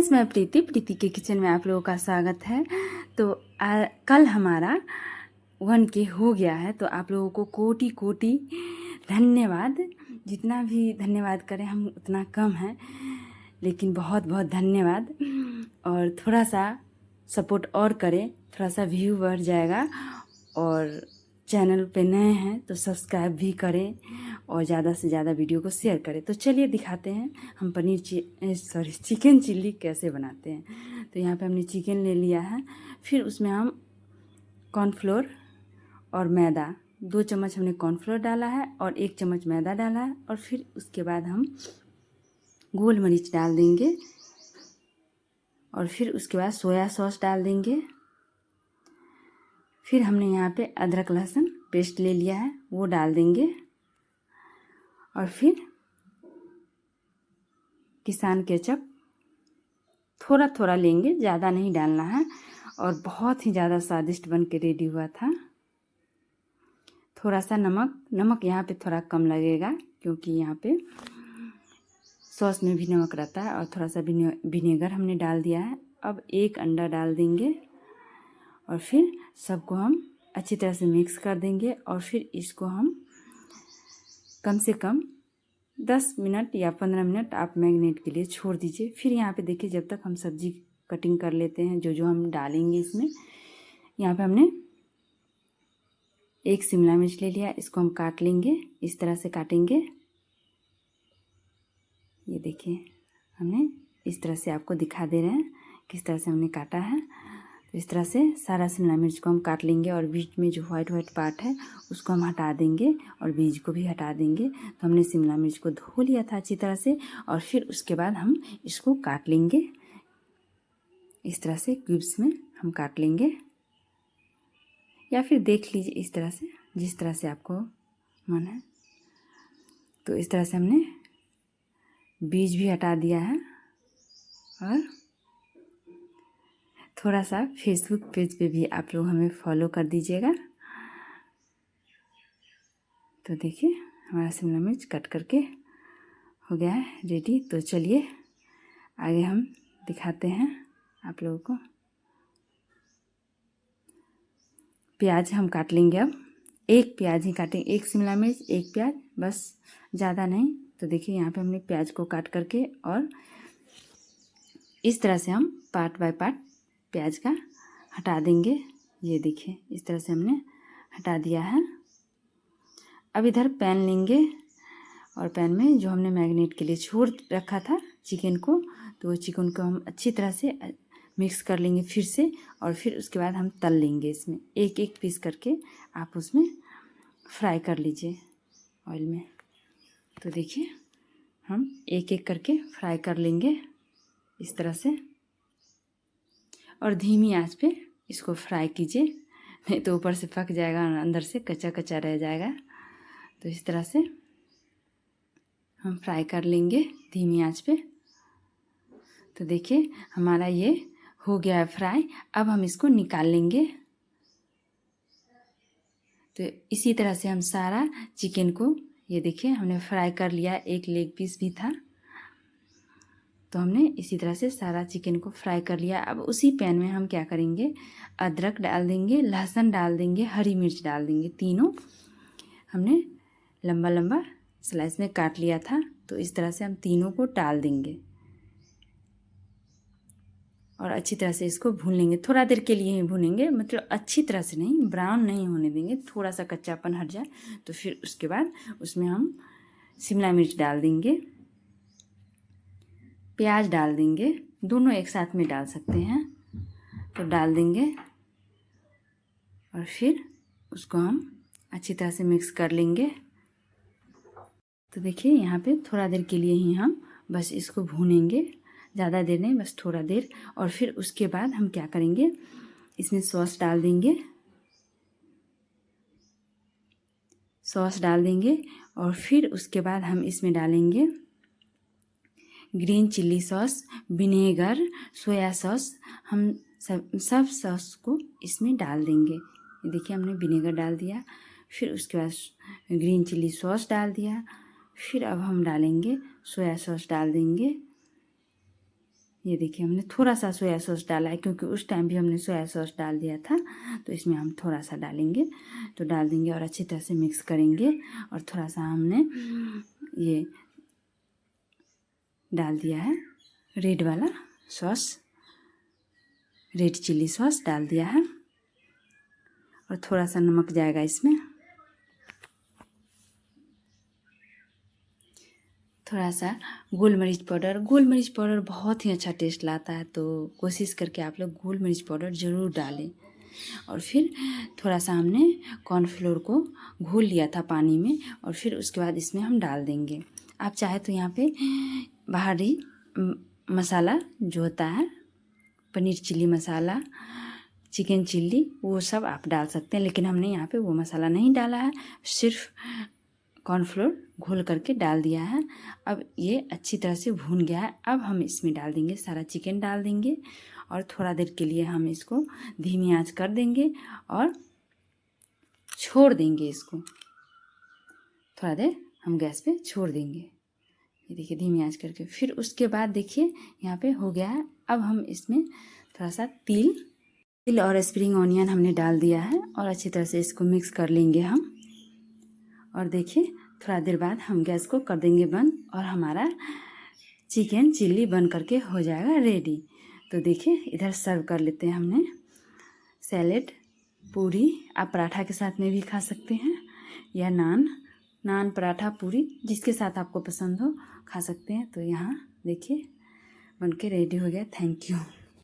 Friends, मैं प्रीति के kitchen में आप लोगों का स्वागत है। तो कल हमारा 1K हो गया है, तो आप लोगों को कोटि कोटि धन्यवाद। जितना भी धन्यवाद करें हम उतना कम है, लेकिन बहुत बहुत धन्यवाद। और थोड़ा सा सपोर्ट और करें, थोड़ा सा व्यू बढ़ जाएगा। और चैनल पे नए हैं तो सब्सक्राइब भी करें और ज़्यादा से ज़्यादा वीडियो को शेयर करें। तो चलिए दिखाते हैं हम चिकन चिल्ली कैसे बनाते हैं। तो यहाँ पे हमने चिकन ले लिया है, फिर उसमें हम कॉर्नफ्लोर और मैदा 2 चम्मच हमने कॉर्नफ्लोर डाला है और 1 चम्मच मैदा डाला है। और फिर उसके बाद हम गोल मरीच डाल देंगे और फिर उसके बाद सोया सॉस डाल देंगे। फिर हमने यहाँ पे अदरक लहसुन पेस्ट ले लिया है, वो डाल देंगे। और फिर किसान केचप थोड़ा थोड़ा लेंगे, ज़्यादा नहीं डालना है। और बहुत ही ज़्यादा स्वादिष्ट बन के रेडी हुआ था। थोड़ा सा नमक यहाँ पे थोड़ा कम लगेगा, क्योंकि यहाँ पे सॉस में भी नमक रहता है। और थोड़ा सा विनेगर हमने डाल दिया है। अब 1 अंडा डाल देंगे और फिर सबको हम अच्छी तरह से मिक्स कर देंगे। और फिर इसको हम कम से कम 10 मिनट या 15 मिनट आप मैरिनेट के लिए छोड़ दीजिए। फिर यहाँ पे देखिए, जब तक हम सब्जी कटिंग कर लेते हैं जो हम डालेंगे इसमें। यहाँ पे हमने 1 शिमला मिर्च ले लिया, इसको हम काट लेंगे, इस तरह से काटेंगे। ये देखिए, हमने इस तरह से आपको दिखा दे रहे हैं किस तरह से हमने काटा है। तो इस तरह से सारा शिमला मिर्च को हम काट लेंगे और बीच में जो वाइट पार्ट है उसको हम हटा देंगे और बीज को भी हटा देंगे। तो हमने शिमला मिर्च को धो लिया था अच्छी तरह से, और फिर उसके बाद हम इसको काट लेंगे। इस तरह से क्यूब्स में हम काट लेंगे, या फिर देख लीजिए इस तरह से, जिस तरह से आपको मन है। तो इस तरह से हमने बीज भी हटा दिया है। और थोड़ा सा फेसबुक पेज पे भी आप लोग हमें फॉलो कर दीजिएगा। तो देखिए, हमारा शिमला मिर्च कट करके हो गया है रेडी। तो चलिए आगे हम दिखाते हैं आप लोगों को। प्याज हम काट लेंगे। अब 1 प्याज ही काटेंगे, 1 शिमला मिर्च 1 प्याज, बस ज़्यादा नहीं। तो देखिए, यहाँ पे हमने प्याज को काट करके और इस तरह से हम पार्ट बाय पार्ट प्याज का हटा देंगे। ये देखिए, इस तरह से हमने हटा दिया है। अब इधर पैन लेंगे और पैन में जो हमने मैरिनेट के लिए छोड़ रखा था चिकन को, तो वो चिकन को हम अच्छी तरह से मिक्स कर लेंगे फिर से। और फिर उसके बाद हम तल लेंगे इसमें, एक एक पीस करके आप उसमें फ्राई कर लीजिए ऑयल में। तो देखिए, हम एक एक करके फ्राई कर लेंगे इस तरह से। और धीमी आंच पे इसको फ्राई कीजिए, नहीं तो ऊपर से पक जाएगा और अंदर से कच्चा कच्चा रह जाएगा। तो इस तरह से हम फ्राई कर लेंगे धीमी आंच पे। तो देखिए, हमारा ये हो गया है फ्राई। अब हम इसको निकाल लेंगे। तो इसी तरह से हम सारा चिकन को, ये देखिए, हमने फ्राई कर लिया। 1 लेग पीस भी था, तो हमने इसी तरह से सारा चिकन को फ्राई कर लिया। अब उसी पैन में हम क्या करेंगे, अदरक डाल देंगे, लहसुन डाल देंगे, हरी मिर्च डाल देंगे। तीनों हमने लंबा लंबा स्लाइस में काट लिया था। तो इस तरह से हम तीनों को डाल देंगे और अच्छी तरह से इसको भून लेंगे। थोड़ा देर के लिए ही भूनेंगे, मतलब अच्छी तरह से नहीं, ब्राउन नहीं होने देंगे, थोड़ा सा कच्चापन हट जाए। तो फिर उसके बाद उसमें हम शिमला मिर्च डाल देंगे, प्याज डाल देंगे, दोनों एक साथ में डाल सकते हैं। तो डाल देंगे और फिर उसको हम अच्छी तरह से मिक्स कर लेंगे। तो देखिए, यहाँ पे थोड़ा देर के लिए ही हम बस इसको भूनेंगे, ज़्यादा देर नहीं, बस थोड़ा देर। और फिर उसके बाद हम क्या करेंगे, इसमें सॉस डाल देंगे, और फिर उसके बाद हम इसमें डालेंगे green chilli sauce, vinegar, soya sauce. हम सब सॉस को इसमें डाल देंगे। ये देखिए, हमने विनेगर डाल दिया, फिर उसके बाद ग्रीन चिल्ली सॉस डाल दिया, फिर अब हम डालेंगे सोया सॉस डाल देंगे। ये देखिए हमने थोड़ा सा सोया सॉस डाला है, क्योंकि उस टाइम भी हमने सोया सॉस डाल दिया था, तो इसमें हम थोड़ा सा डालेंगे। तो डाल देंगे और अच्छी तरह से मिक्स करेंगे। और थोड़ा सा हमने ये डाल दिया है रेड वाला सॉस, रेड चिल्ली सॉस डाल दिया है। और थोड़ा सा नमक जाएगा इसमें, थोड़ा सा गोल मिर्च पाउडर। गोल मिर्च पाउडर बहुत ही अच्छा टेस्ट लाता है, तो कोशिश करके आप लोग गोल मिर्च पाउडर ज़रूर डालें। और फिर थोड़ा सा हमने कॉर्नफ्लोर को घोल लिया था पानी में, और फिर उसके बाद इसमें हम डाल देंगे। आप चाहे तो यहाँ पे बाहरी मसाला जो होता है, पनीर चिल्ली मसाला, चिकन चिल्ली, वो सब आप डाल सकते हैं, लेकिन हमने यहाँ पे वो मसाला नहीं डाला है, सिर्फ कॉर्नफ्लोर घोल करके डाल दिया है। अब ये अच्छी तरह से भून गया है। अब हम इसमें डाल देंगे सारा चिकन डाल देंगे, और थोड़ा देर के लिए हम इसको धीमी आंच कर देंगे और छोड़ देंगे। इसको थोड़ा देर हम गैस पे छोड़ देंगे। ये देखिए धीमी आंच करके। फिर उसके बाद देखिए यहाँ पे हो गया है। अब हम इसमें थोड़ा सा तिल और स्प्रिंग ऑनियन हमने डाल दिया है, और अच्छी तरह से इसको मिक्स कर लेंगे हम। और देखिए थोड़ा देर बाद हम गैस को कर देंगे बंद, और हमारा चिकन चिल्ली बन करके हो जाएगा रेडी। तो देखिए इधर सर्व कर लेते हैं हमने सैलेड, पूरी। आप पराठा के साथ में भी खा सकते हैं, या नान पराठा पूरी, जिसके साथ आपको पसंद हो खा सकते हैं। तो यहाँ देखिए बन के रेडी हो गया। Thank you.